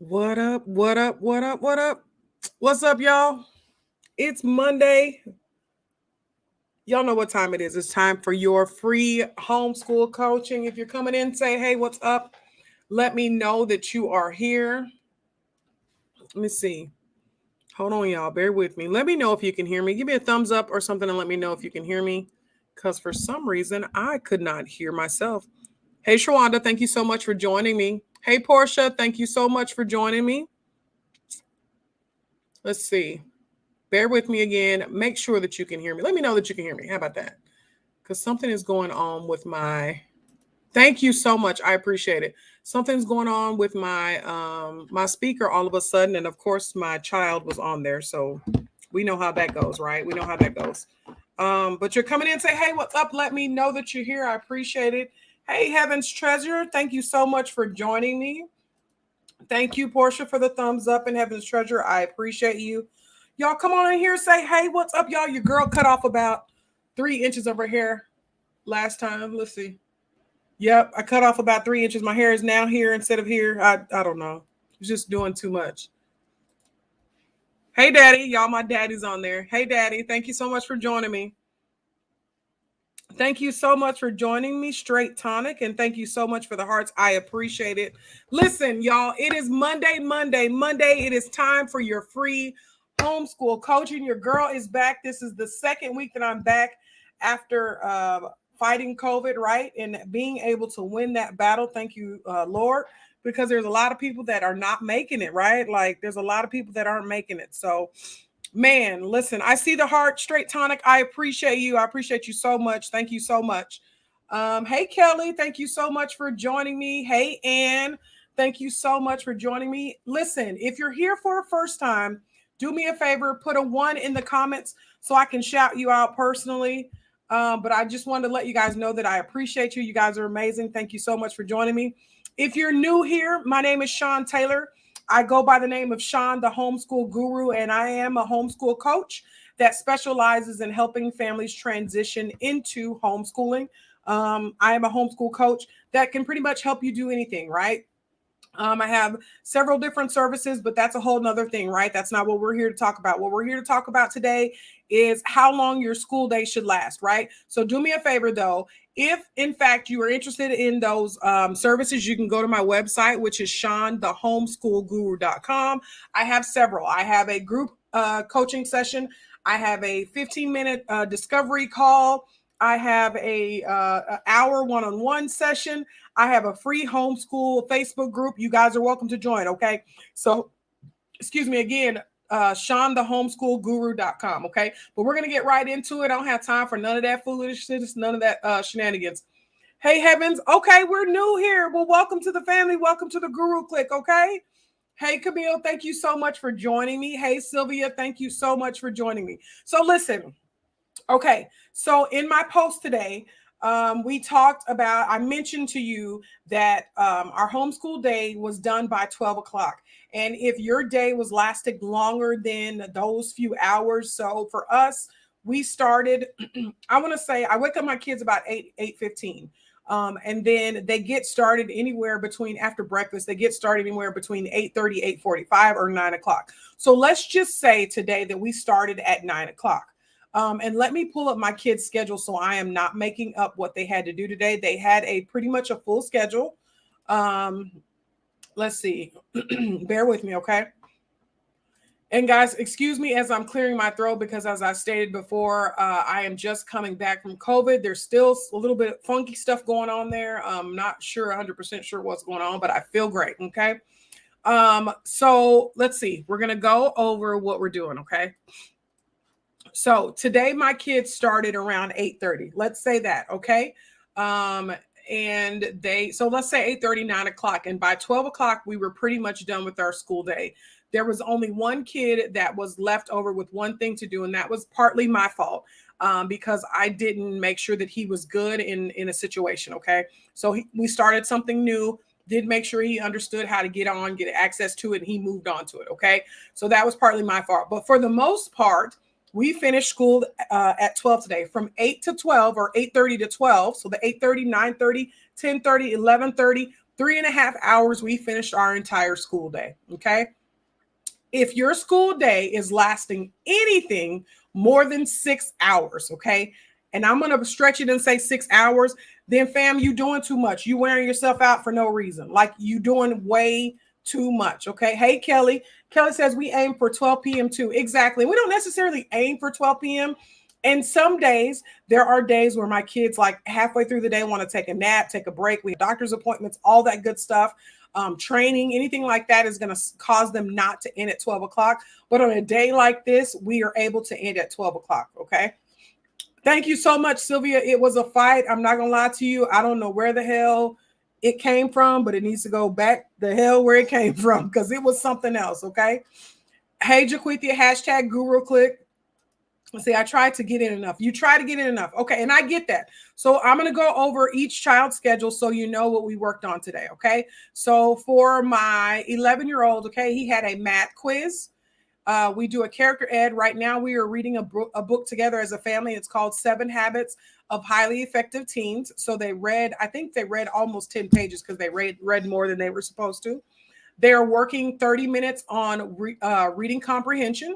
What up? What up? What up? What up? What's up, y'all? It's Monday. Y'all know what time it is. It's time for your free homeschool coaching. If you're coming in, say, hey, what's up? Let me know that you are here. Let me see. Hold on, y'all. Bear with me. Let me know if you can hear me. Give me a thumbs up or something and let me know if you can hear me. Because for some reason, I could not hear myself. Hey, Shawanda, thank you so much for joining me. Hey, Portia, thank you so much for joining me. Let's see. Bear with me again. Make sure that you can hear me. Let me know that you can hear me. How about that? Because something is going on with my. Thank you so much. I appreciate it. Something's going on with my speaker all of a sudden, and of course my child was on there, so we know how that goes, right? We know how that goes. But you're coming in and say, hey, what's up? Let me know that you're here. I appreciate it. Hey, Heaven's Treasure, thank you so much for joining me. Thank you, Portia, for the thumbs up, and Heaven's Treasure. I appreciate you. Y'all come on in here, say, hey, what's up, y'all? Your girl cut off about 3 inches of her hair last time. Let's see. Yep, I cut off about 3 inches. My hair is now here instead of here. I don't know. It's just doing too much. Hey, Daddy. Y'all, my daddy's on there. Hey, Daddy. Thank you so much for joining me. Thank you so much for joining me, Straight Tonic, and thank you so much for the hearts. I appreciate it. Listen, y'all, it is Monday. It is time for your free homeschool coaching. Your girl is back. This is the second week that I'm back after fighting COVID, right? And being able to win that battle. Thank you, Lord, because there's a lot of people that are not making it, right? Like there's a lot of people that aren't making it. So man, listen, I see the heart, Straight Tonic. I appreciate you. I appreciate you so much. Thank you so much. Hey, Kelly, thank you so much for joining me. Hey, Ann, thank you so much for joining me. Listen, if you're here for a first time, do me a favor, put a 1 in the comments so I can shout you out personally. But I just wanted to let you guys know that I appreciate you. You guys are amazing. Thank you so much for joining me. If you're new here, my name is Sean Taylor. I go by the name of Sean, the homeschool guru, and I am a homeschool coach that specializes in helping families transition into homeschooling. I am a homeschool coach that can pretty much help you do anything, right? I have several different services, but that's a whole nother thing, right? That's not what we're here to talk about. What we're here to talk about today is how long your school day should last, right? So do me a favor though. If in fact you are interested in those services, you can go to my website, which is SeanTheHomeschoolGuru.com. I have several. I have a group coaching session. I have a 15-minute discovery call. I have a hour one-on-one session. I have a free homeschool Facebook group. You guys are welcome to join, okay? So, excuse me again, SeanTheHomeschoolGuru.com, okay? But we're going to get right into it. I don't have time for none of that foolishness, none of that shenanigans. Hey, Heavens. Okay, we're new here. Well, welcome to the family. Welcome to the Guru Click, okay? Hey, Camille, thank you so much for joining me. Hey, Sylvia, thank you so much for joining me. So listen, okay, so in my post today, we talked about, I mentioned to you that our homeschool day was done by 12 o'clock. And if your day was lasting longer than those few hours, so for us, we started, I want to say, I wake up my kids about 8:15. And then they get started anywhere between after breakfast, they get started anywhere between 8:30, 8:45 or 9 o'clock. So let's just say today that we started at 9 o'clock. And let me pull up my kids' schedule so I am not making up what they had to do today. They had a pretty much a full schedule. Let's see. Bear with me, okay? And guys, excuse me as I'm clearing my throat because as I stated before, I am just coming back from COVID. There's still a little bit of funky stuff going on there. I'm not sure, 100% sure what's going on, but I feel great, okay? So let's see. We're going to go over what we're doing, okay? So today my kids started around 8:30. Let's say that, okay? And so let's say 8:30, 9 o'clock. And by 12 o'clock, we were pretty much done with our school day. There was only one kid that was left over with one thing to do, and that was partly my fault because I didn't make sure that he was good in a situation, okay? So we started something new, did make sure he understood how to get access to it, and he moved on to it, okay? So that was partly my fault. But for the most part, we finished school at 12 today, from 8 to 12 or 8:30 to 12. So the 8:30, 9:30, 10:30, 11:30. 3.5 hours, we finished our entire school day. Okay. If your school day is lasting anything more than 6 hours, okay, and I'm going to stretch it and say 6 hours, then fam, you doing too much. You wearing yourself out for no reason. Like you doing way too much. Okay. Hey, Kelly. Kelly says we aim for 12 p.m. too. Exactly. We don't necessarily aim for 12 p.m. And some days, there are days where my kids, like halfway through the day, want to take a nap, take a break. We have doctor's appointments, all that good stuff. Training, anything like that is going to cause them not to end at 12 o'clock. But on a day like this, we are able to end at 12 o'clock. Okay. Thank you so much, Sylvia. It was a fight. I'm not going to lie to you. I don't know where the hell it came from, but it needs to go back the hell where it came from because it was something else. Okay. Hey, Jaquithia, hashtag Guru Click. See, I tried to get in enough. You try to get in enough. Okay. And I get that. So I'm going to go over each child's schedule so you know what we worked on today. Okay. So for my 11-year-old, okay, he had a math quiz. We do a character ed. Right now, we are reading a book together as a family. It's called 7 Habits of Highly Effective Teens. So I think they read almost 10 pages because they read more than they were supposed to. They're working 30 minutes on reading comprehension.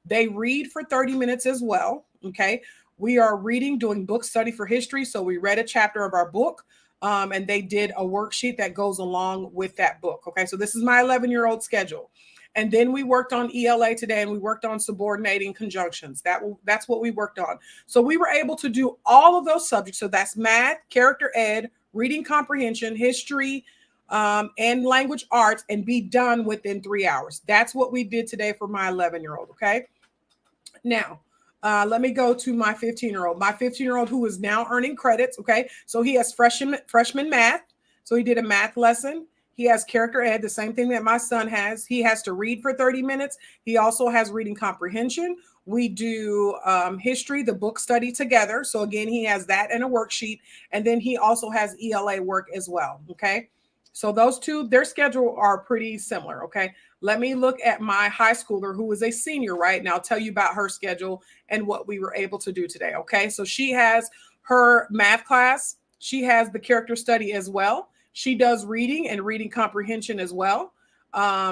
They read for 30 minutes as well. Okay. We are doing book study for history. So we read a chapter of our book and they did a worksheet that goes along with that book. Okay. So this is my 11-year-old schedule. And then we worked on ELA today and we worked on subordinating conjunctions. That's what we worked on. So we were able to do all of those subjects. So that's math, character ed, reading comprehension, history, and language arts, and be done within 3 hours. That's what we did today for my 11-year-old. Okay. Now, let me go to my 15-year-old. My 15-year-old who is now earning credits. Okay. So he has freshman math. So he did a math lesson. He has character ed, the same thing that my son has. He has to read for 30 minutes. He also has reading comprehension. We do history, the book study together. So again, he has that and a worksheet. And then he also has ELA work as well. Okay. So those two, their schedule are pretty similar. Okay. Let me look at my high schooler who is a senior, right? And I'll tell you about her schedule and what we were able to do today. Okay. So she has her math class. She has the character study as well. She does reading and reading comprehension as well.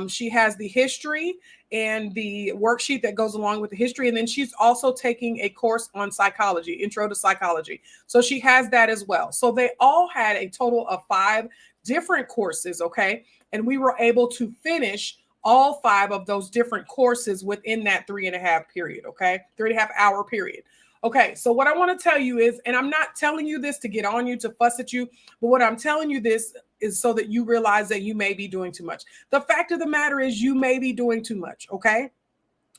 She has the history and the worksheet that goes along with the history. And then she's also taking a course on psychology, intro to psychology. So she has that as well. So they all had a total of 5 different courses. Okay. And we were able to finish all 5 of those different courses within that 3.5 period. Okay. 3.5 hour period. Okay, so what I want to tell you is, and I'm not telling you this to get on you, to fuss at you, but what I'm telling you this is so that you realize that you may be doing too much. The fact of the matter is you may be doing too much, okay?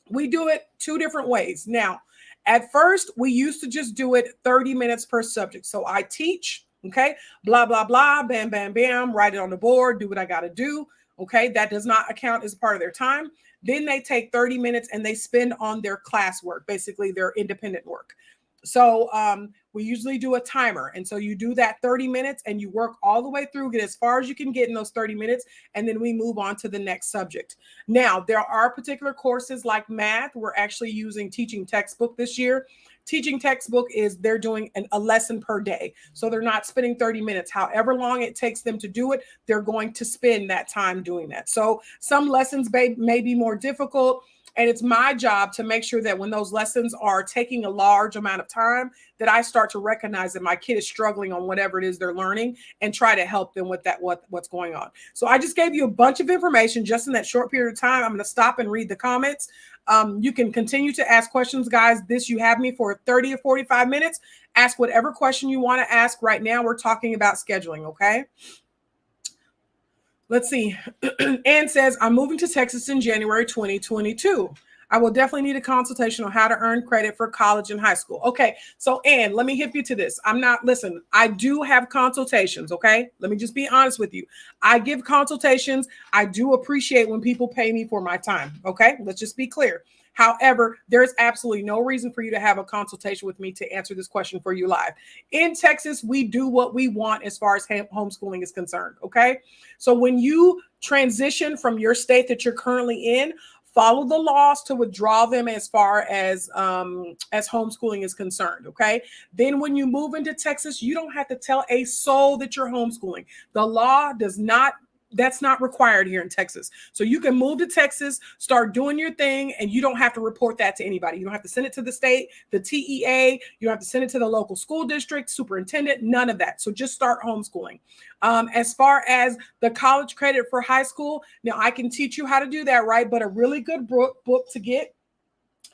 We do it 2 different ways. Now, at first, we used to just do it 30 minutes per subject. So I teach, okay, blah, blah, blah, bam, bam, bam, write it on the board, do what I got to do, okay? That does not account as part of their time. Then they take 30 minutes and they spend on their classwork, basically their independent work. So we usually do a timer. And so you do that 30 minutes and you work all the way through, get as far as you can get in those 30 minutes. And then we move on to the next subject. Now, there are particular courses like math. We're actually using teaching textbook this year. Teaching textbook is they're doing a lesson per day. So they're not spending 30 minutes. However long it takes them to do it, they're going to spend that time doing that. So some lessons may be more difficult. And it's my job to make sure that when those lessons are taking a large amount of time, that I start to recognize that my kid is struggling on whatever it is they're learning and try to help them with that, what's going on. So I just gave you a bunch of information just in that short period of time. I'm going to stop and read the comments. You can continue to ask questions, guys. You have me for 30 or 45 minutes. Ask whatever question you want to ask. Right now, we're talking about scheduling, okay? Let's see. Ann says, I'm moving to Texas in January 2022. I will definitely need a consultation on how to earn credit for college and high school. Okay. So Ann, let me hip you to this. Listen, I do have consultations. Okay. Let me just be honest with you. I give consultations. I do appreciate when people pay me for my time. Okay. Let's just be clear. However, there's absolutely no reason for you to have a consultation with me to answer this question for you live. In Texas, we do what we want as far as homeschooling is concerned, okay? So when you transition from your state that you're currently in, Follow the laws to withdraw them as far as homeschooling is concerned. Okay. Then when you move into Texas, you don't have to tell a soul that you're homeschooling. The law does not, that's not required here in Texas. So you can move to Texas, start doing your thing, and you don't have to report that to anybody. You don't have to send it to the state, the TEA. You don't have to send it to the local school district, superintendent, none of that. So just start homeschooling. As far as the college credit for high school, now I can teach you how to do that, right? But a really good book to get,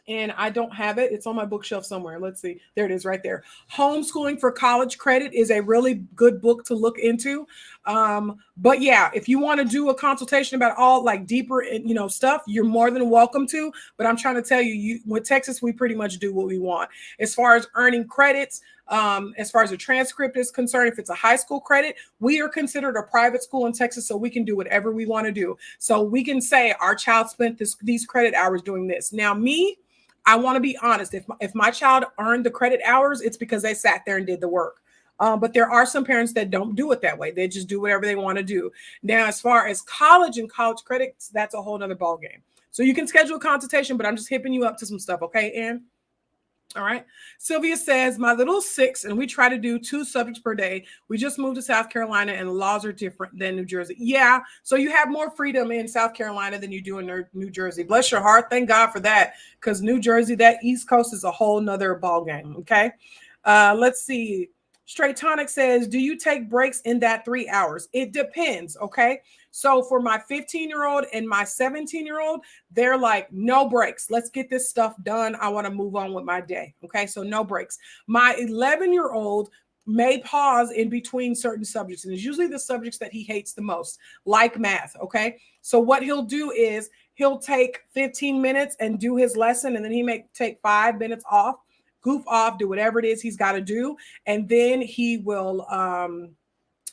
and I don't have it. It's on my bookshelf somewhere. Let's see. There it is right there. Homeschooling for College Credit is a really good book to look into. But yeah, if you want to do a consultation about all like deeper, stuff, you're more than welcome to. But I'm trying to tell you, with Texas, we pretty much do what we want. As far as earning credits, as far as the transcript is concerned, if it's a high school credit, we are considered a private school in Texas, so we can do whatever we want to do. So we can say our child spent these credit hours doing this. Now, me, I want to be honest. If my child earned the credit hours, it's because they sat there and did the work. But there are some parents that don't do it that way. They just do whatever they want to do. Now, as far as college and college credits, that's a whole nother ballgame. So you can schedule a consultation, but I'm just hipping you up to some stuff. Okay, Ann? All right. Sylvia says, my little 6, and we try to do 2 subjects per day. We just moved to South Carolina and the laws are different than New Jersey. Yeah. So you have more freedom in South Carolina than you do in New Jersey. Bless your heart. Thank God for that. Because New Jersey, that East Coast is a whole nother ballgame. Okay. Let's see. Straight Tonic says, do you take breaks in that 3 hours? It depends. Okay. So for my 15-year-old and my 17-year-old, they're like, no breaks. Let's get this stuff done. I want to move on with my day. Okay. So no breaks. My 11-year-old may pause in between certain subjects. And it's usually the subjects that he hates the most, like math. Okay. So what he'll do is he'll take 15 minutes and do his lesson. And then he may take 5 minutes off, goof off, do whatever it is he's got to do. And then he will,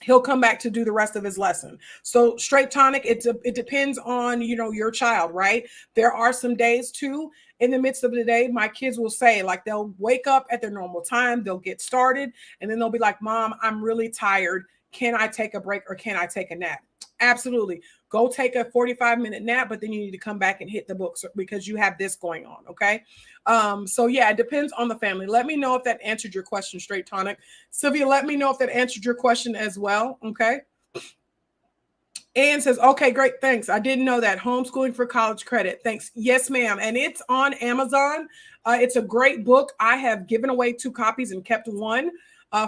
he'll come back to do the rest of his lesson. So Straight Tonic, it depends on, your child, right? There are some days too, in the midst of the day, my kids will say, like, they'll wake up at their normal time, they'll get started, and then they'll be like, Mom, I'm really tired. Can I take a break or can I take a nap? Absolutely. Go take a 45-minute nap, but then you need to come back and hit the books because you have this going on. Okay. So yeah, it depends on the family. Let me know if that answered your question, Straight Tonic. Sylvia, let me know if that answered your question as well. Okay. Ann says, okay, great. Thanks. I didn't know that. Homeschooling for College Credit. Thanks. Yes, ma'am. And it's on Amazon. It's a great book. I have given away 2 copies and kept one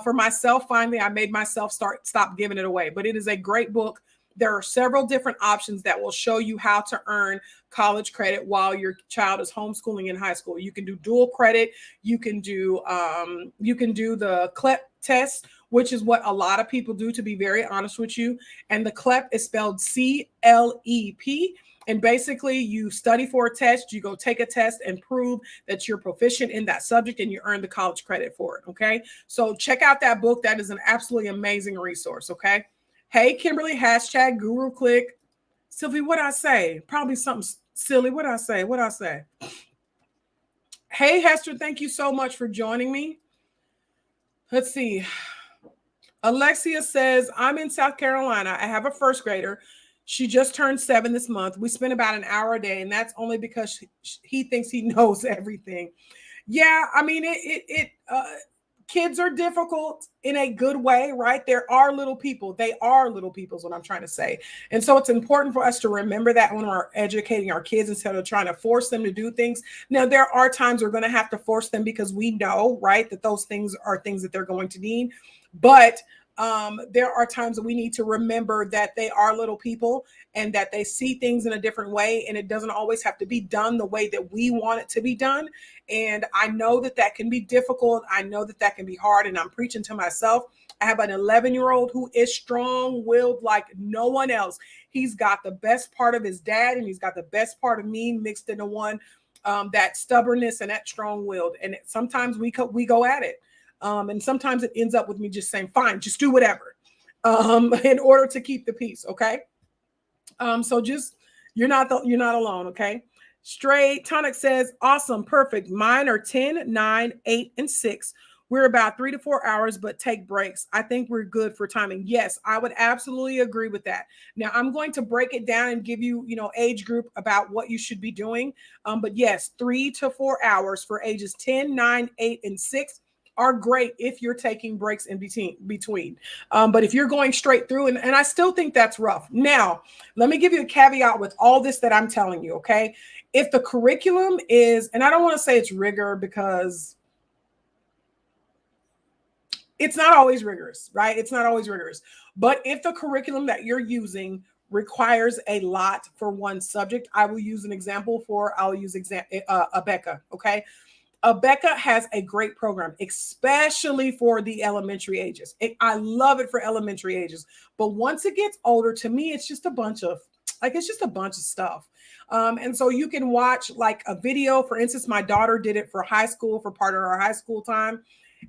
for myself. Finally, I made myself stop giving it away, but it is a great book. There are several different options that will show you how to earn college credit while your child is homeschooling in high school. You can do dual credit. You can do the CLEP test, which is what a lot of people do, to be very honest with you. And the CLEP is spelled CLEP. And basically, you study for a test, you go take a test and prove that you're proficient in that subject and you earn the college credit for it. Okay. So check out that book. That is an absolutely amazing resource. Okay. Hey, Kimberly, hashtag Guru Click. Sylvie, what'd I say? Probably something silly. What'd I say? Hey, Hester, thank you so much for joining me. Let's see. Alexia says, I'm in South Carolina. I have a first grader. She just turned 7 this month. We spend about an hour a day, and that's only because he thinks he knows everything. Yeah, I mean, kids are difficult in a good way, right? There are little people. They are little people is what I'm trying to say. And so it's important for us to remember that when we're educating our kids instead of trying to force them to do things. Now, there are times we're going to have to force them because we know, right, that those things are things that they're going to need. But there are times that we need to remember that they are little people and that they see things in a different way. And it doesn't always have to be done the way that we want it to be done. And I know that that can be difficult. I know that that can be hard. And I'm preaching to myself. I have an 11-year-old who is strong-willed like no one else. He's got the best part of his dad and he's got the best part of me mixed into one, that stubbornness and that strong-willed. And sometimes we go at it. And sometimes it ends up with me just saying, fine, just do whatever, in order to keep the peace. Okay. So just, you're not alone. Okay. Straight Tonic says, awesome. Perfect. Mine are 10, 9, 8, and 6. We're about 3 to 4 hours, but take breaks. I think we're good for timing. Yes, I would absolutely agree with that. Now I'm going to break it down and give you, age group about what you should be doing. But yes, 3 to 4 hours for ages 10, 9, 8, and 6 are great if you're taking breaks in between. But if you're going straight through, and I still think that's rough. Now, let me give you a caveat with all this that I'm telling you, okay? If the curriculum is, and I don't want to say it's rigor because it's not always rigorous, right? It's not always rigorous. But if the curriculum that you're using requires a lot for one subject, I will use Abeka, okay? Abeka has a great program, especially for the elementary ages. I love it for elementary ages. But once it gets older, to me, it's just a bunch of stuff. And so you can watch like a video. For instance, my daughter did it for high school, for part of her high school time.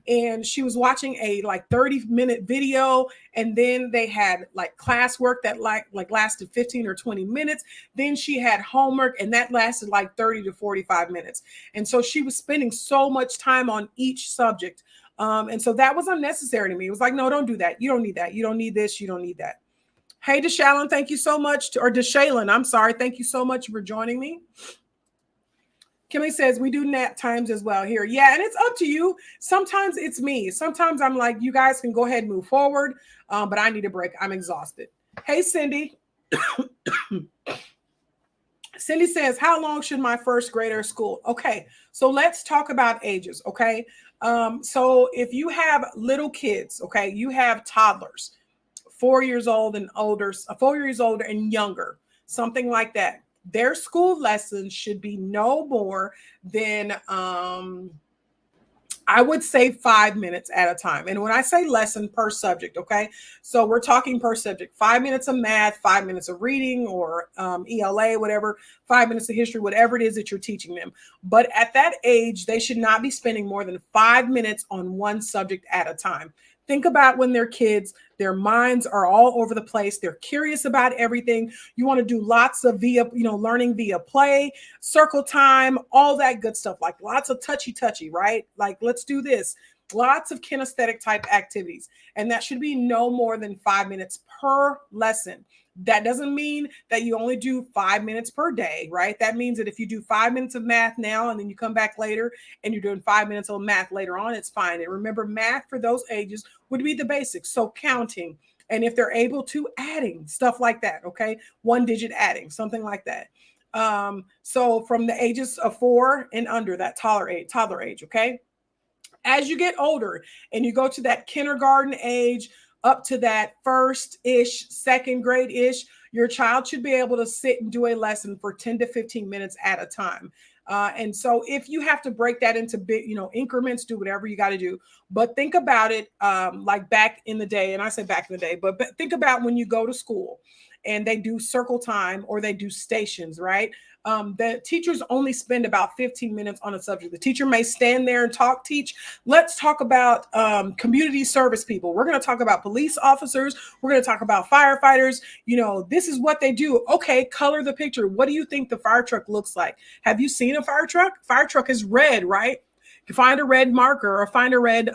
And she was watching a like 30-minute video, and then they had like classwork that like lasted 15 or 20 minutes. Then she had homework, and that lasted like 30 to 45 minutes. And so she was spending so much time on each subject. And so that was unnecessary to me. It was like, no, don't do that. You don't need that. You don't need this. You don't need that. Hey, Deshalyn, thank you so much. Or Deshalyn, I'm sorry. Thank you so much for joining me. Kimmy says we do nap times as well here. Yeah, and it's up to you. Sometimes it's me. Sometimes I'm like, you guys can go ahead and move forward, but I need a break. I'm exhausted. Hey, Cindy. Cindy says, how long should my first grader school? Okay, so let's talk about ages, okay? So if you have little kids, okay, you have toddlers, 4 years old and older, 4 years older and younger, something like that. Their school lessons should be no more than, I would say 5 minutes at a time. And when I say lesson per subject, okay, so we're talking per subject, 5 minutes of math, 5 minutes of reading or ELA, whatever, 5 minutes of history, whatever it is that you're teaching them. But at that age, they should not be spending more than 5 minutes on one subject at a time. Think about when they're kids, their minds are all over the place. They're curious about everything. You want to do lots of learning via play, circle time, all that good stuff, like lots of touchy, right? Like, let's do this. Lots of kinesthetic type activities. And that should be no more than 5 minutes per lesson. That doesn't mean that you only do 5 minutes per day, right? That means that if you do 5 minutes of math now and then you come back later and you're doing 5 minutes of math later on, it's fine. And remember, math for those ages would be the basics. So counting, and if they're able to, adding, stuff like that, okay? 1-digit adding, something like that. So from the ages of 4 and under, that toddler age, okay? As you get older and you go to that kindergarten age, up to that first-ish, second grade-ish, your child should be able to sit and do a lesson for 10 to 15 minutes at a time. And so if you have to break that into big, increments, do whatever you got to do. But think about it like back in the day, and I say back in the day, but think about when you go to school and they do circle time or they do stations, right? The teachers only spend about 15 minutes on a subject. The teacher may stand there and teach. Let's talk about community service people. We're going to talk about police officers. We're going to talk about firefighters. This is what they do. Okay, color the picture. What do you think the fire truck looks like? Have you seen a fire truck? Fire truck is red, right? You find a red marker or find a red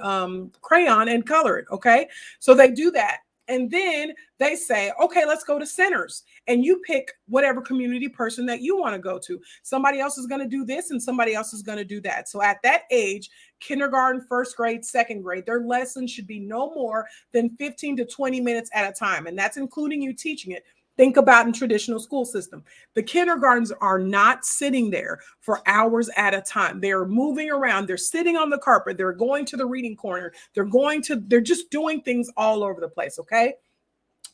crayon and color it, okay? So they do that. And then they say, okay, let's go to centers. And you pick whatever community person that you want to go to. Somebody else is going to do this and somebody else is going to do that. So at that age, kindergarten, first grade, second grade, their lessons should be no more than 15 to 20 minutes at a time. And that's including you teaching it. Think about in traditional school system. The kindergartens are not sitting there for hours at a time. They're moving around. They're sitting on the carpet. They're going to the reading corner. They're just doing things all over the place. Okay.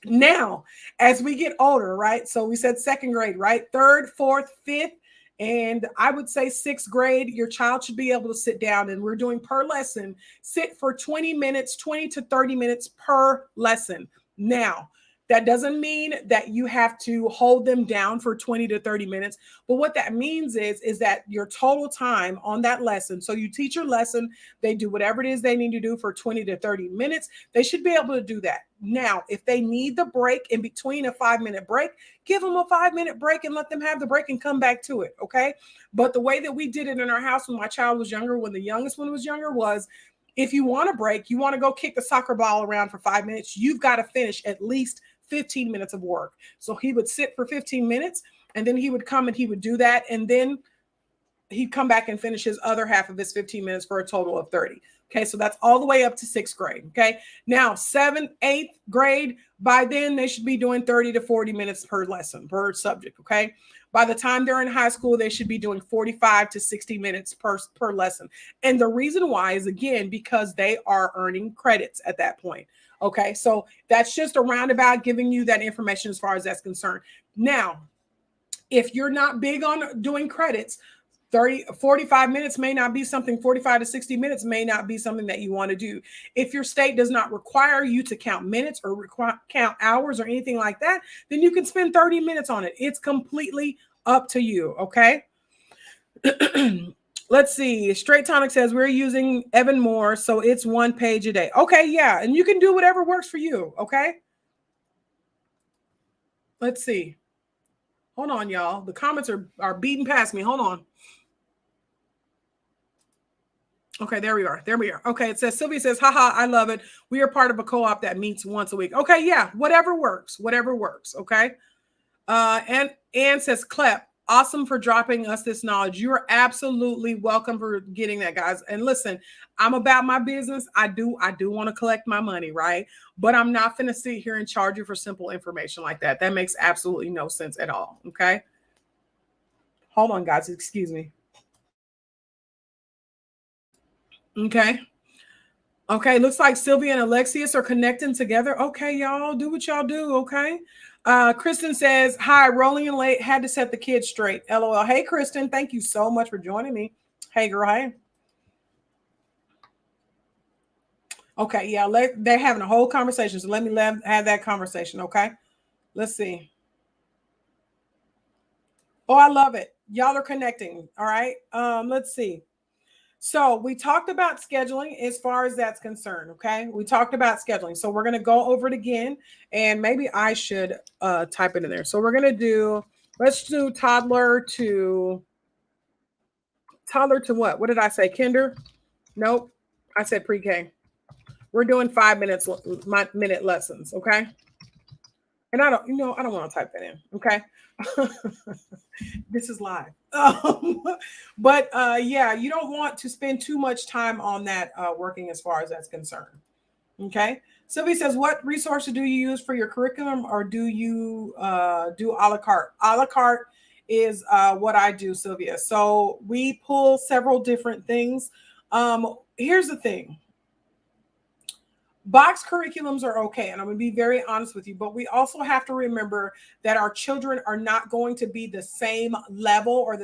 Now, as we get older, right? So we said second grade, right? Third, fourth, fifth, and I would say sixth grade, your child should be able to sit down, and we're doing per lesson, sit for 20 minutes, 20 to 30 minutes per lesson. Now, that doesn't mean that you have to hold them down for 20 to 30 minutes. But what that means is that your total time on that lesson, so you teach your lesson, they do whatever it is they need to do for 20 to 30 minutes. They should be able to do that. Now, if they need the break in between a 5-minute break, give them a 5-minute break and let them have the break and come back to it. Okay. But the way that we did it in our house when my child was younger, when the youngest one was younger, was If you want to break, you want to go kick the soccer ball around for 5 minutes, you've got to finish at least 15 minutes of work. So he would sit for 15 minutes and then he would come and he would do that. And then he'd come back and finish his other half of his 15 minutes for a total of 30. Okay, so that's all the way up to 6th grade. Okay, now 7th, 8th grade, by then they should be doing 30 to 40 minutes per lesson, per subject. Okay, by the time they're in high school, they should be doing 45 to 60 minutes per lesson. And the reason why is, again, because they are earning credits at that point. Okay, so that's just a roundabout giving you that information as far as that's concerned. Now, if you're not big on doing credits, 45 minutes may not be something, 45 to 60 minutes may not be something that you want to do. If your state does not require you to count minutes or count hours or anything like that, then you can spend 30 minutes on it. It's completely up to you, okay? Let's see. Straight Tonic says we're using Evan Moore, so it's 1 page a day. Okay, yeah, and you can do whatever works for you, okay? Let's see. Hold on, y'all. The comments are beating past me. Hold on. Okay, there we are. There we are. Okay, it says, Sylvia says, haha, I love it. We are part of a co-op that meets once a week. Okay, yeah, whatever works. Whatever works, okay? And Ann says, Clep, awesome for dropping us this knowledge. You are absolutely welcome for getting that, guys. And listen, I'm about my business. I do want to collect my money, right? But I'm not going to sit here and charge you for simple information like that. That makes absolutely no sense at all, okay? Hold on, guys. Excuse me. Okay. Okay, looks like Sylvia and Alexius are connecting together. Okay, y'all, do what y'all do, okay? Kristen says, hi, rolling in late, had to set the kids straight. LOL. Hey, Kristen, thank you so much for joining me. Hey, girl, hey. Okay, yeah, they're having a whole conversation, so let me have that conversation, okay? Let's see. Oh, I love it. Y'all are connecting, all right? Let's see. So we talked about scheduling as far as that's concerned, okay? We talked about scheduling. So we're going to go over it again, and maybe I should type it in there. So we're going to let's do toddler to what? What did I say? Kinder? Nope. I said pre-K. We're doing 5 minute lessons, okay? And I don't want to type that in, okay? This is live. But yeah, you don't want to spend too much time on that working as far as that's concerned. Okay. Sylvia says, what resources do you use for your curriculum, or do you do a la carte? A la carte is what I do, Sylvia. So we pull several different things. Here's the thing. Box curriculums are okay, and I'm going to be very honest with you, but we also have to remember that our children are not going to be the same level or on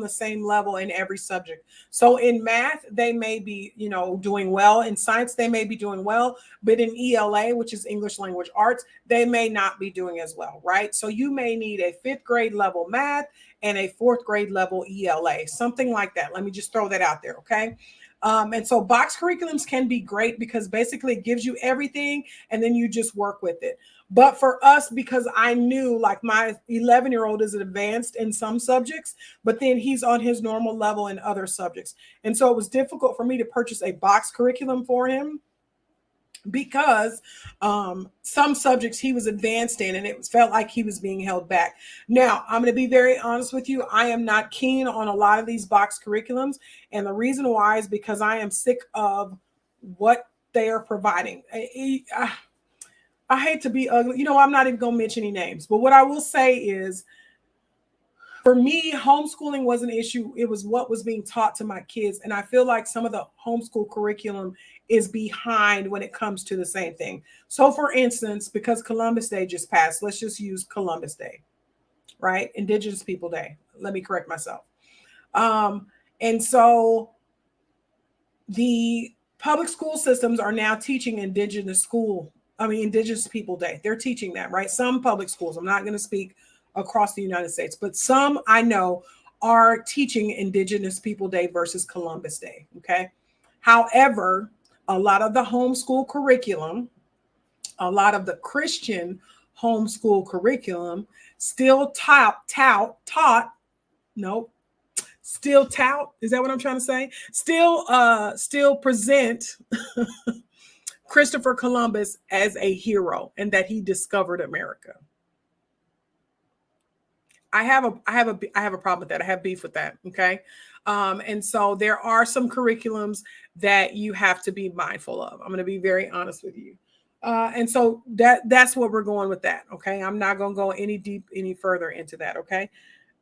the same level in every subject. So in math, they may be, doing well. In science, they may be doing well, but in ELA, which is English Language Arts, they may not be doing as well, right? So you may need a 5th grade level math and a 4th grade level ELA, something like that. Let me just throw that out there, okay? And so box curriculums can be great because basically it gives you everything and then you just work with it. But for us, because I knew like my 11-year-old is advanced in some subjects, but then he's on his normal level in other subjects. And so it was difficult for me to purchase a box curriculum for him because some subjects he was advanced in and it felt like he was being held back. Now, I'm going to be very honest with you. I am not keen on a lot of these box curriculums. And the reason why is because I am sick of what they are providing. I hate to be ugly. I'm not even going to mention any names. But what I will say is, for me, homeschooling was an issue. It was what was being taught to my kids. And I feel like some of the homeschool curriculum is behind when it comes to the same thing. So for instance, because Columbus Day just passed, let's just use Columbus Day, right? Indigenous People Day. Let me correct myself. And so the public school systems are now teaching Indigenous People Day. They're teaching that, right? Some public schools, I'm not going to speak across the United States, but some I know are teaching Indigenous People Day versus Columbus Day, okay? However, a lot of the homeschool curriculum, a lot of the Christian homeschool curriculum still still tout, is that what I'm trying to say? Still present Christopher Columbus as a hero and that he discovered America. I have a problem with that. I have beef with that. Okay. And so there are some curriculums that you have to be mindful of. I'm going to be very honest with you. And so that's what we're going with that. Okay. I'm not going to go any further into that. Okay.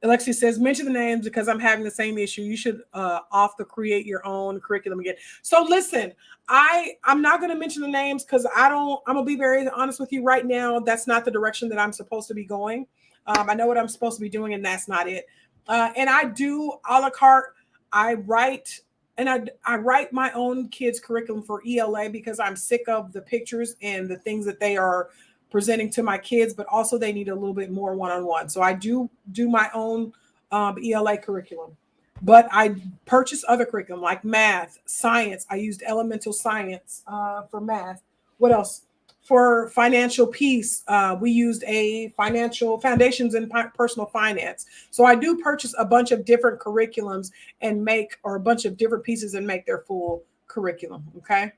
Alexia says, mention the names because I'm having the same issue. You should off the create your own curriculum again. So listen, I'm not going to mention the names because I'm going to be very honest with you right now. That's not the direction that I'm supposed to be going. I know what I'm supposed to be doing and that's not it. And I do a la carte. I write my own kids' curriculum for ELA because I'm sick of the pictures and the things that they are presenting to my kids, but also they need a little bit more one-on-one. So I do my own ELA curriculum, but I purchase other curriculum like math, science. I used elemental science for math. What else? For financial peace, we used a financial foundations in personal finance. So I do purchase a bunch of different curriculums and a bunch of different pieces and make their full curriculum. Okay.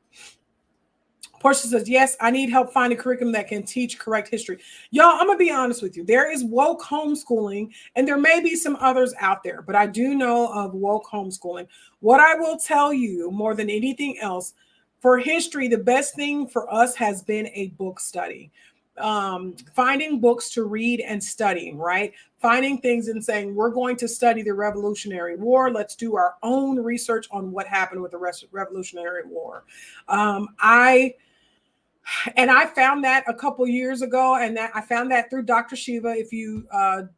Portia says, yes, I need help finding a curriculum that can teach correct history. Y'all, I'm going to be honest with you. There is woke homeschooling, and there may be some others out there, but I do know of woke homeschooling. What I will tell you more than anything else, for history, the best thing for us has been a book study. Finding books to read and studying, right? Finding things and saying, we're going to study the Revolutionary War. Let's do our own research on what happened with the Revolutionary War. I found that a couple years ago, and I found that through Dr. Shiva. If you are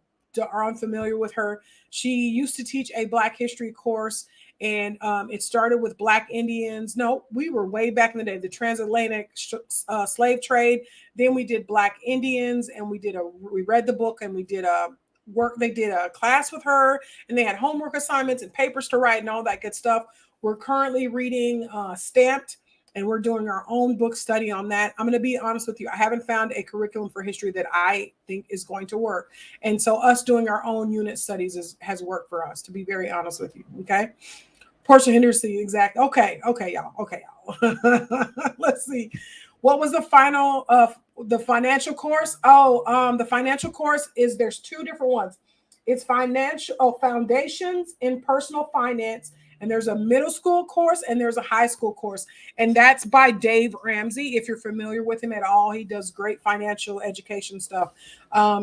unfamiliar with her, she used to teach a Black history course, and it started with Black Indians. No, we were way back in the day, the transatlantic slave trade. Then we did Black Indians, and we read the book, and we did they did a class with her, and they had homework assignments and papers to write and all that good stuff. We're currently reading Stamped, and we're doing our own book study on that. I'm going to be honest with you. I haven't found a curriculum for history that I think is going to work. And so us doing our own unit studies has worked for us, to be very honest with you. Okay. Portia Henderson, exact. Okay, y'all. Let's see. What was the final the financial course? The financial course there's two different ones. It's foundations in personal finance. And there's a middle school course and there's a high school course. And that's by Dave Ramsey. If you're familiar with him at all, he does great financial education stuff.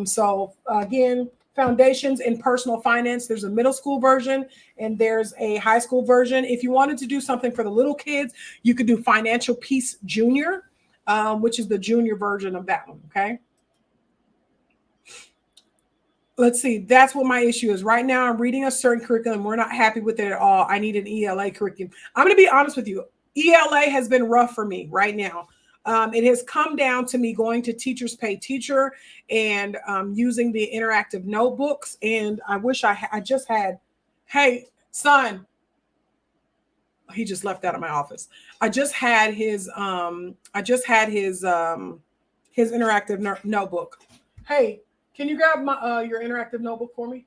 So again, foundations in personal finance. There's a middle school version and there's a high school version. If you wanted to do something for the little kids, you could do Financial Peace Junior, which is the junior version of that one. Okay. Let's see. That's what my issue is. Right now, I'm reading a certain curriculum. We're not happy with it at all. I need an ELA curriculum. I'm going to be honest with you. ELA has been rough for me right now. It has come down to me going to Teachers Pay Teacher and using the interactive notebooks. And I wish I just had, hey, son, he just left out of my office. I just had his interactive notebook. Hey, can you grab your interactive notebook for me?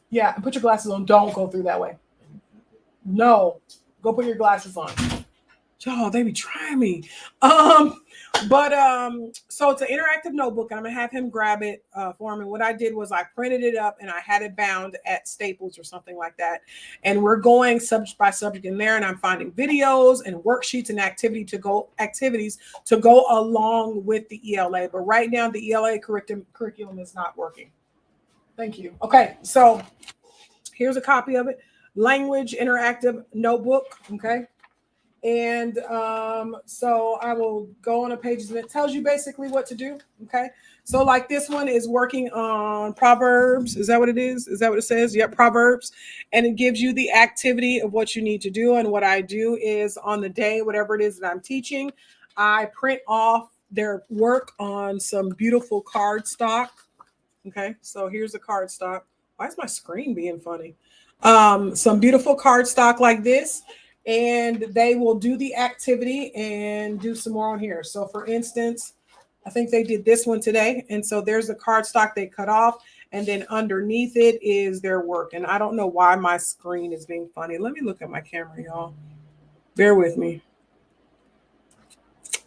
Yeah, and put your glasses on. Don't go through that way. No, go put your glasses on. Y'all, they be trying me. So it's an interactive notebook, and I'm gonna have him grab it for me. And what I did was I printed it up and I had it bound at Staples or something like that. And we're going subject by subject in there, and I'm finding videos and worksheets and activities to go along with the ELA. But right now, the ELA curriculum is not working. Thank you. Okay, so here's a copy of it. Language interactive notebook. Okay. And so I will go on a page and it tells you basically what to do. Okay. So like this one is working on Proverbs. Is that what it is? Is that what it says? Yep. Proverbs. And it gives you the activity of what you need to do. And what I do is on the day, whatever it is that I'm teaching, I print off their work on some beautiful cardstock. Okay. So here's the cardstock. Why is my screen being funny? Some beautiful cardstock like this. And they will do the activity and do some more on here. So for instance, I think they did this one today. And so there's the cardstock they cut off. And then underneath it is their work. And I don't know why my screen is being funny. Let me look at my camera, y'all. Bear with me.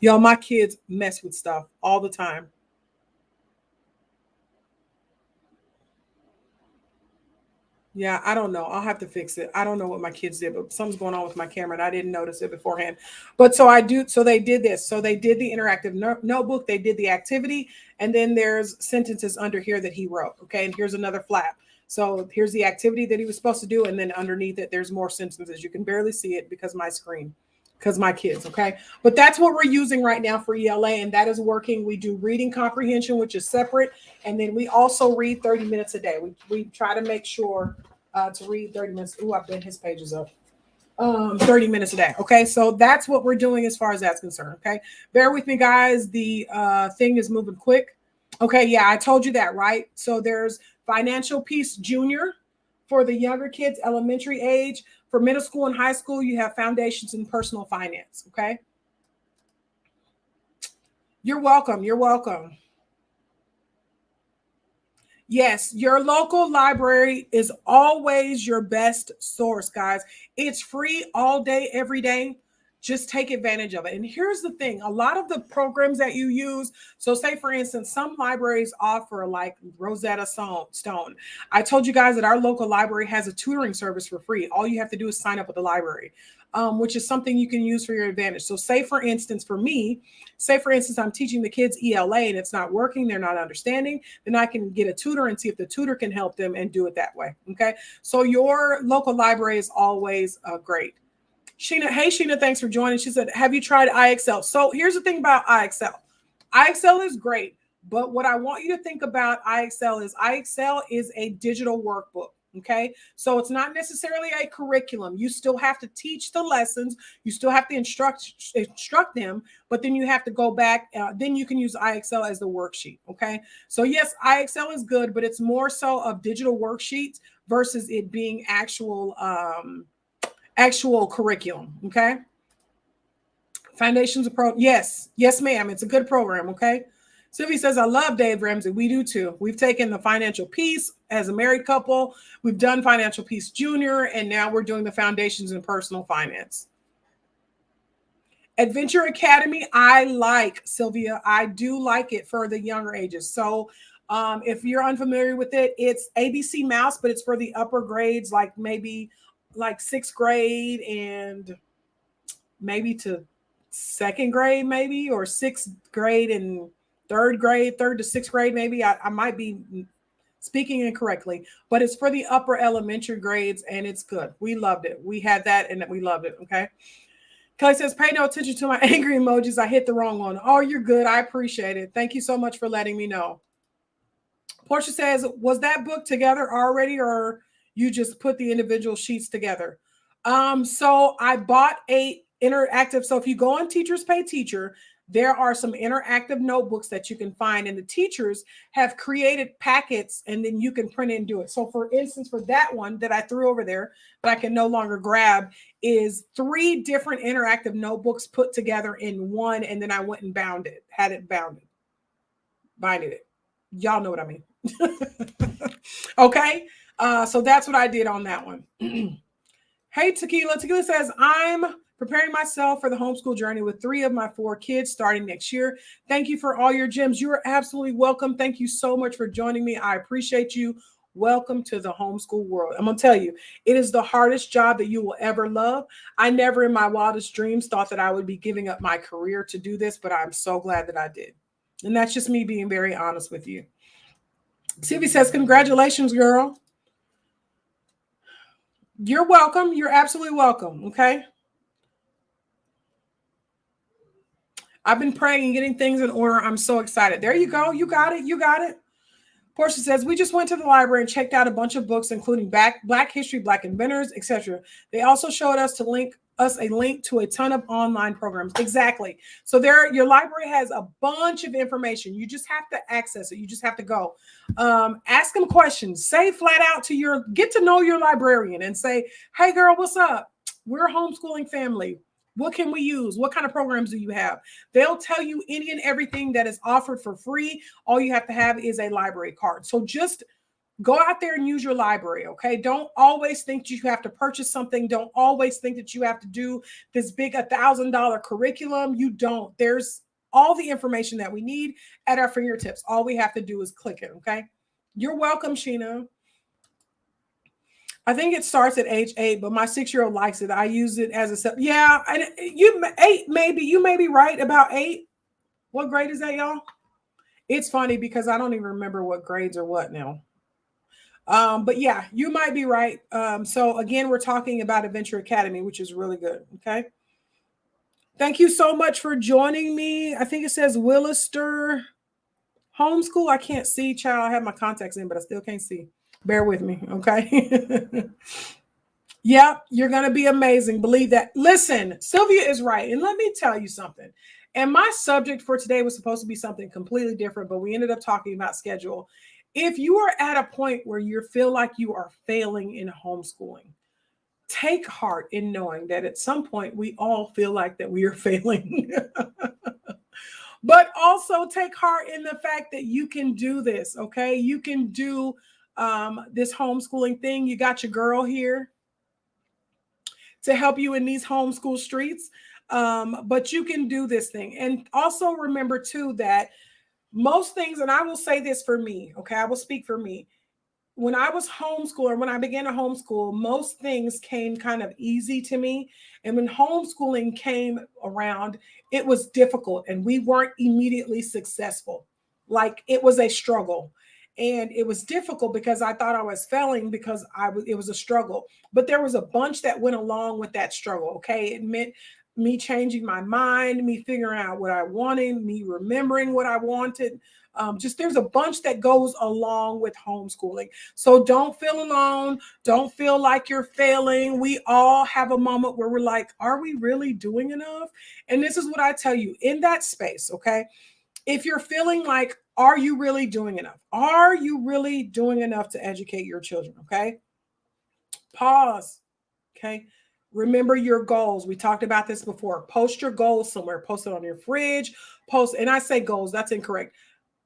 Y'all, my kids mess with stuff all the time. Yeah, I don't know. I'll have to fix it. I don't know what my kids did, but something's going on with my camera and I didn't notice it beforehand. But so they did this. So they did the interactive notebook, they did the activity, and then there's sentences under here that he wrote. Okay, and here's another flap. So here's the activity that he was supposed to do, and then underneath it, there's more sentences. You can barely see it because my kids, okay? But that's what we're using right now for ELA, and that is working. We do reading comprehension, which is separate, and then we also read 30 minutes a day. We try to make sure to read 30 minutes. Ooh, I've been his pages up. 30 minutes a day, okay? So that's what we're doing as far as that's concerned, okay? Bear with me, guys. The thing is moving quick. Okay, yeah, I told you that, right? So there's Financial Peace Junior for the younger kids, elementary age. For middle school and high school, you have Foundations in Personal Finance, okay? You're welcome. You're welcome. Yes, your local library is always your best source, guys. It's free all day, every day. Just take advantage of it. And here's the thing, a lot of the programs that you use, so say for instance, some libraries offer like Rosetta Stone. I told you guys that our local library has a tutoring service for free. All you have to do is sign up with the library, which is something you can use for your advantage. So say for instance, for me, I'm teaching the kids ELA and it's not working, they're not understanding, then I can get a tutor and see if the tutor can help them and do it that way. Okay. So your local library is always great. Sheena, hey Sheena, thanks for joining. She said, have you tried IXL? So here's the thing about IXL. IXL is great, but what I want you to think about IXL is a digital workbook. Okay, so it's not necessarily a curriculum. You still have to teach the lessons. You still have to instruct them, but then you have to go back. Then you can use IXL as the worksheet. Okay, so yes, IXL is good, but it's more so of digital worksheets versus it being actual curriculum. Okay. Foundations approach. Yes, ma'am. It's a good program. Okay. Sylvie says, I love Dave Ramsey. We do too. We've taken the Financial Peace as a married couple. We've done Financial Peace Junior, and now we're doing the Foundations in Personal Finance. Adventure Academy, I like, Sylvia. I do like it for the younger ages. So if you're unfamiliar with it, it's ABC Mouse, but it's for the upper grades, like maybe like sixth grade and maybe to second grade, maybe, or sixth grade and third to sixth grade, maybe. I might be speaking incorrectly, but it's for the upper elementary grades and it's good. We loved it. We had that and we loved it. Okay. Kelly says, pay no attention to my angry emojis. I hit the wrong one. Oh, you're good. I appreciate it. Thank you so much for letting me know. Portia says, was that book together already or you just put the individual sheets together? So I bought a interactive. So if you go on Teachers Pay Teacher, there are some interactive notebooks that you can find, and the teachers have created packets and then you can print it and do it. So for instance, for that one that I threw over there that I can no longer grab is 3 different interactive notebooks put together in one. And then I went and had it binded it. Y'all know what I mean. Okay. So that's what I did on that one. Hey, Tequila. Tequila says, I'm preparing myself for the homeschool journey with 3 of my 4 kids starting next year. Thank you for all your gems. You are absolutely welcome. Thank you so much for joining me. I appreciate you. Welcome to the homeschool world. I'm going to tell you, it is the hardest job that you will ever love. I never in my wildest dreams thought that I would be giving up my career to do this, but I'm so glad that I did. And that's just me being very honest with you. Sylvie says, congratulations, girl. You're welcome. You're absolutely welcome. Okay. I've been praying and getting things in order. I'm so excited. There you go. You got it. You got it. Portia says, we just went to the library and checked out a bunch of books, including Black History, Black Inventors, etc. They also showed us a link to a ton of online programs. Exactly. So your library has a bunch of information. You just have to access it. You just have to go. Ask them questions. Say flat out get to know your librarian and say, hey girl, what's up? We're a homeschooling family. What can we use? What kind of programs do you have? They'll tell you any and everything that is offered for free. All you have to have is a library card. So just Go out there and use your library, okay? Don't always think you have to purchase something. Don't always think that you have to do this big $1,000 curriculum. You don't. There's all the information that we need at our fingertips. All we have to do is click it, okay? You're welcome, Sheena. I think it starts at age 8, but my 6-year-old likes it. I use it as a yeah. You 8 maybe you may be right about 8. What grade is that, y'all? It's funny because I don't even remember what grades are what now. But yeah, you might be right. So again, we're talking about Adventure Academy, which is really good. Okay. Thank you so much for joining me. I think it says Willister homeschool. I can't see, child. I have my contacts in, but I still can't see. Bear with me. Okay. Yep, you're going to be amazing. Believe that. Listen, Sylvia is right. And let me tell you something. And my subject for today was supposed to be something completely different, but we ended up talking about schedule. If you are at a point where you feel like you are failing in homeschooling, take heart in knowing that at some point we all feel like that we are failing. But also take heart in the fact that you can do this, okay? You can do this homeschooling thing. You got your girl here to help you in these homeschool streets. But you can do this thing. And also remember too that most things, and I will say this for me, okay, I will speak for me. When I was homeschooler, when I began to homeschool, most things came kind of easy to me. And when homeschooling came around, it was difficult and we weren't immediately successful. Like it was a struggle. And it was difficult because I thought I was failing because it was a struggle. But there was a bunch that went along with that struggle. Okay. It meant me changing my mind, me figuring out what I wanted, me remembering what I wanted. Just there's a bunch that goes along with homeschooling. So don't feel alone. Don't feel like you're failing. We all have a moment where we're like, are we really doing enough? And this is what I tell you in that space. Okay. If you're feeling like, are you really doing enough? Are you really doing enough to educate your children? Okay. Pause. Okay. Remember your goals. We talked about this before. Post your goals somewhere. Post it on your fridge. Post, and I say goals, that's incorrect.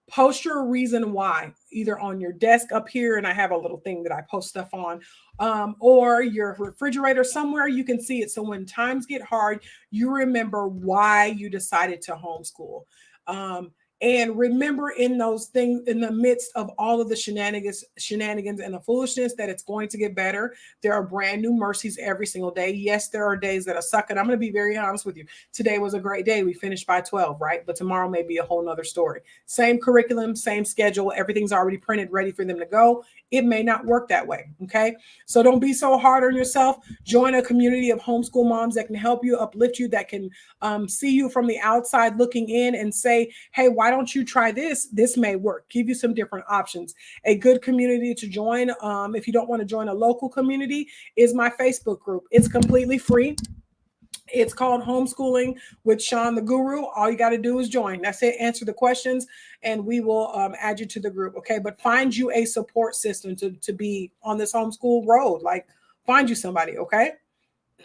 Post your reason why, either on your desk up here, and I have a little thing that I post stuff on, or your refrigerator somewhere you can see it. So when times get hard, you remember why you decided to homeschool. And remember in those things, in the midst of all of the shenanigans and the foolishness, that it's going to get better. There are brand new mercies every single day. Yes, there are days that are sucking. I'm going to be very honest with you. Today was a great day. We finished by 12, right? But tomorrow may be a whole nother story. Same curriculum, same schedule. Everything's already printed, ready for them to go. It may not work that way. Okay. So don't be so hard on yourself. Join a community of homeschool moms that can help you, uplift you, that can see you from the outside looking in and say, hey, why don't you try this? This may work. Give you some different options. A good community to join, if you don't want to join a local community, is my Facebook group. It's completely free. It's called Homeschooling with Sean the Guru. All you got to do is join. That's it. Answer the questions and we will add you to the group. Okay. But find you a support system to be on this homeschool road. Like find you somebody. Okay.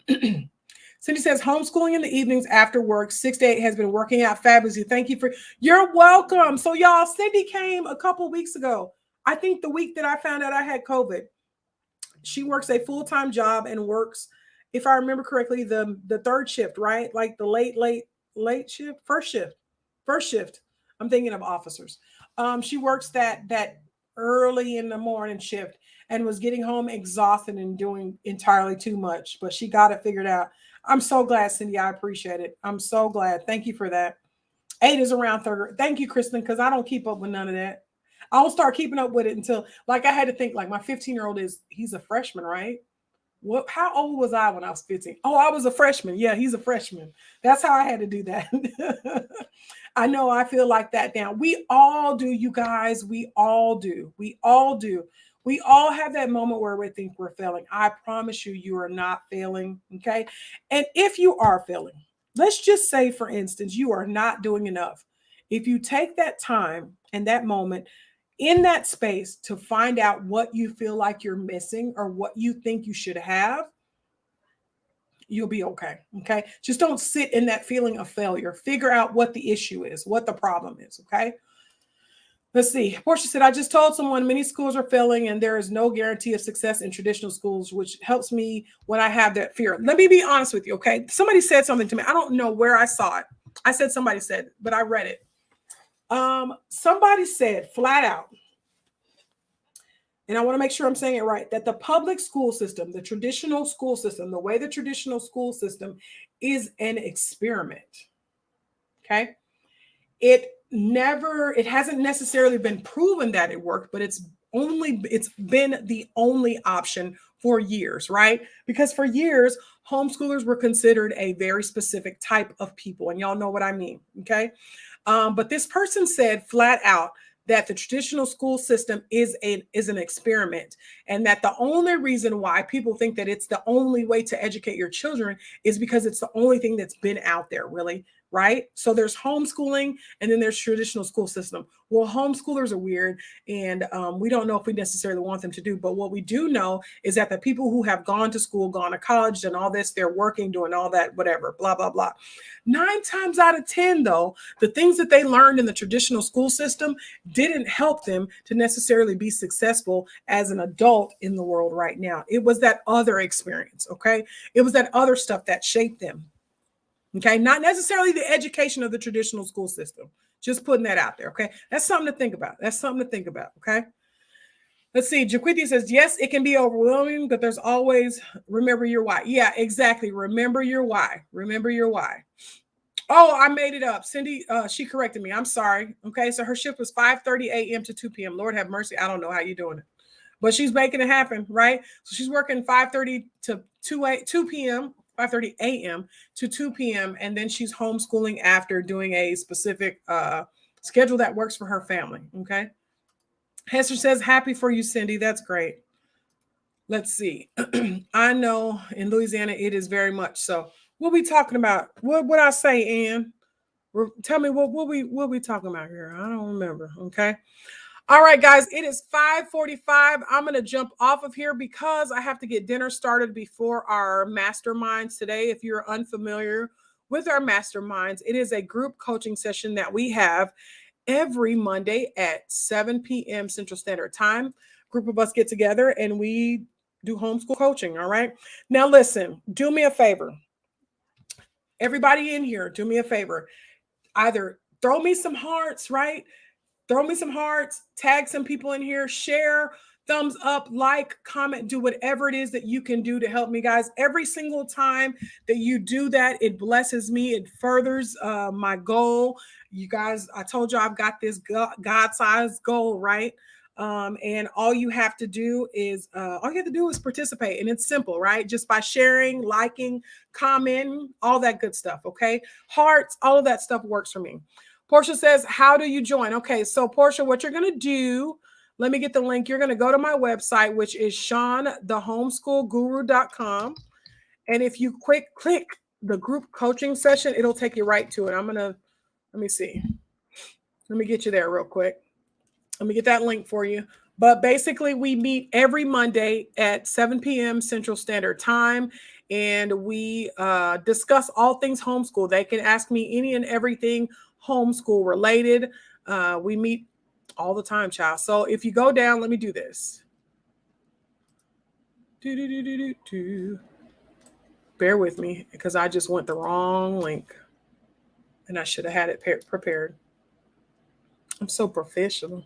Cindy says homeschooling in the evenings after work, 6 to 8 has been working out fabulously. Thank you you're welcome. So y'all, Cindy came a couple weeks ago. I think the week that I found out I had COVID. She works a full-time job and works, if I remember correctly, the third shift, right? Like the late shift, first shift. I'm thinking of officers. She works that early in the morning shift and was getting home exhausted and doing entirely too much, but she got it figured out. I'm so glad, Cindy. I appreciate it. I'm so glad. Thank you for that. 8 is around 30. Thank you, Kristen, because I don't keep up with none of that. I don't start keeping up with it until, like, I had to think, like, my 15-year-old he's a freshman, right? What? How old was I when I was 15? Oh, I was a freshman. Yeah, he's a freshman. That's how I had to do that. I know I feel like that now. We all do, you guys. We all do. We all do. We all have that moment where we think we're failing. I promise you, you are not failing. Okay. And if you are failing, let's just say, for instance, you are not doing enough. If you take that time and that moment in that space to find out what you feel like you're missing or what you think you should have, you'll be okay. Okay. Just don't sit in that feeling of failure. Figure out what the issue is, what the problem is. Okay. Let's see. Portia said, I just told someone many schools are failing and there is no guarantee of success in traditional schools, which helps me when I have that fear. Let me be honest with you, okay? Somebody said something to me. I don't know where I saw it. I said somebody said, but I read it. Somebody said flat out, and I want to make sure I'm saying it right, that the public school system, the traditional school system, the way the traditional school system is an experiment. Okay? It hasn't necessarily been proven that it worked, but it's been the only option for years, right? Because for years, homeschoolers were considered a very specific type of people, and y'all know what I mean, okay? But this person said flat out that the traditional school system is an experiment, and that the only reason why people think that it's the only way to educate your children is because it's the only thing that's been out there, really, right? So there's homeschooling, and then there's traditional school system. Well, homeschoolers are weird, and we don't know if we necessarily want them to do, but what we do know is that the people who have gone to school, gone to college, and all this, they're working, doing all that, whatever, blah, blah, blah. 9 times out of 10, though, the things that they learned in the traditional school system didn't help them to necessarily be successful as an adult in the world right now. It was that other experience, okay? It was that other stuff that shaped them. Okay, not necessarily the education of the traditional school system. Just putting that out there. Okay, that's something to think about. Okay, let's see. Jaquithia says, yes, it can be overwhelming, but there's always remember your why. Yeah, exactly. Remember your why. Oh, I made it up. Cindy, she corrected me. I'm sorry. Okay, so her shift was 5:30 a.m. to 2 p.m. Lord have mercy. I don't know how you're doing it, but she's making it happen, right? So she's working 5:30 to 2 p.m. 5:30 a.m. to 2 p.m. and then she's homeschooling after, doing a specific schedule that works for her family. Okay. Hester says, happy for you, Cindy. That's great. Let's see. I know in Louisiana it is very much so. What we talking about? What I say, Ann? Tell me what we talking about here. I don't remember. Okay. All right, guys, it is 5:45. I'm going to jump off of here because I have to get dinner started before our masterminds today. If you're unfamiliar with our masterminds, it is a group coaching session that we have every Monday at 7 p.m. Central Standard Time. Group of us get together and we do homeschool coaching. All right. Now, listen, do me a favor. Everybody in here, do me a favor. Either throw me some hearts, right? Throw me some hearts, tag some people in here, share, thumbs up, like, comment, do whatever it is that you can do to help me, guys. Every single time that you do that, it blesses me. It furthers my goal. You guys, I told you I've got this God-sized goal, right? And all you have to do is participate, and it's simple, right? Just by sharing, liking, commenting, all that good stuff. Okay, hearts, all of that stuff works for me. Portia says, how do you join? Okay, so Portia, what you're going to do, let me get the link. You're going to go to my website, which is SeanTheHomeschoolGuru.com. And if you click the group coaching session, it'll take you right to it. Let me see. Let me get you there real quick. Let me get that link for you. But basically, we meet every Monday at 7 p.m. Central Standard Time, and we discuss all things homeschool. They can ask me any and everything homeschool related. We meet all the time, child. So if you go down, let me do this. Bear with me because I just went the wrong link and I should have had it prepared. I'm so professional.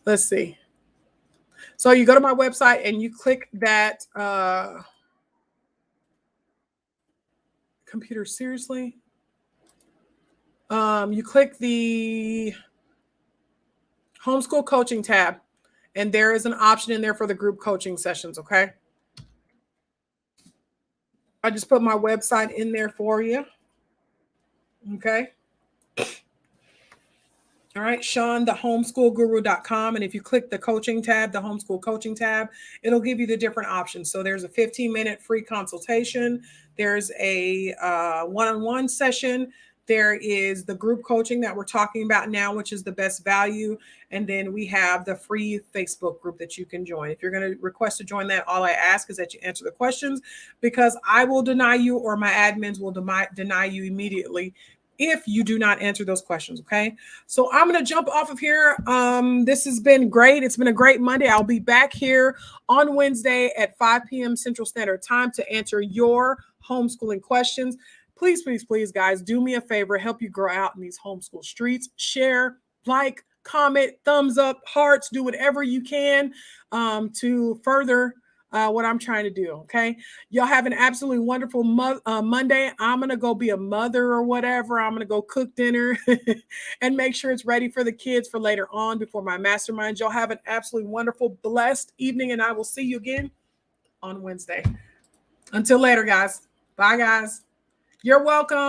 Let's see. So you go to my website and you click that computer, seriously. You click the homeschool coaching tab, and there is an option in there for the group coaching sessions. Okay. I just put my website in there for you. Okay. All right, SeanTheHomeschoolGuru.com. And if you click the coaching tab, the homeschool coaching tab, it'll give you the different options. So there's a 15-minute free consultation. There's a one-on-one session. There is the group coaching that we're talking about now, which is the best value. And then we have the free Facebook group that you can join. If you're going to request to join that, all I ask is that you answer the questions, because I will deny you or my admins will deny you immediately if you do not answer those questions. Okay. So I'm going to jump off of here. This has been great. It's been a great Monday. I'll be back here on Wednesday at 5 p.m. Central Standard Time to answer your homeschooling questions. Please, please, please, guys, do me a favor. Help you grow out in these homeschool streets. Share, like, comment, thumbs up, hearts, do whatever you can to further what I'm trying to do. Okay. Y'all have an absolutely wonderful Monday. I'm going to go be a mother or whatever. I'm going to go cook dinner and make sure it's ready for the kids for later on before my mastermind. Y'all have an absolutely wonderful, blessed evening, and I will see you again on Wednesday. Until later, guys. Bye, guys. You're welcome.